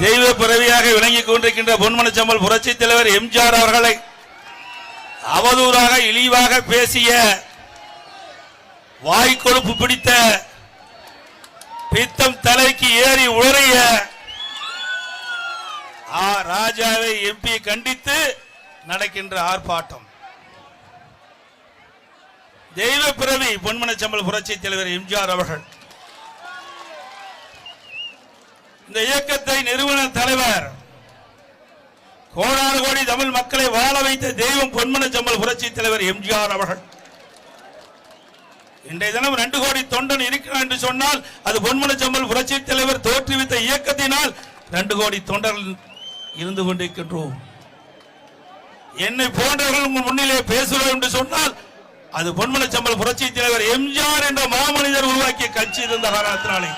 தெய்வ பிறவியாக விளங்கிக் கொண்டிருக்கின்ற பொன்மனச்செம்மல் புரட்சி தலைவர் எம்ஜிஆர் அவர்களை அவதூறாக இழிவாக பேசிய வாய்க்கொழுப்பு பிடித்த பித்தம் தலைக்கு ஏறி உளறிய ராஜாவை எம்பி கண்டித்து நடக்கின்ற ஆர்ப்பாட்டம். தெய்வ பிறவி பொன்மனச்செம்மல் புரட்சி தலைவர் எம்ஜிஆர் அவர்கள் இந்த இயக்கத்தை நிறுவன தலைவர் கோடான கோடி தமிழ் மக்களை வாழ வைத்த தெய்வம் பொன்மனச்செம்மல் புரட்சி தலைவர் எம்ஜிஆர் அவர்கள் இன்றைய தினம் 2 கோடி தொண்டன் இருக்கிறார் என்று சொன்னால் அது பொன்மனச்செம்மல் புரட்சி தலைவர் தோற்றுவித்த இயக்கத்தினால் 2 கோடி தொண்டர்கள் இருந்து கொண்டிருக்கின்றோம். என்னை போன்றவர்கள் உங்கள் முன்னிலே பேசுகிறோம் என்று சொன்னால் அது பொன்மனச்செம்மல் புரட்சி தலைவர் எம்ஜிஆர் என்ற மாமனிதர் உருவாக்கிய கட்சி இருந்த காரணத்தினாலே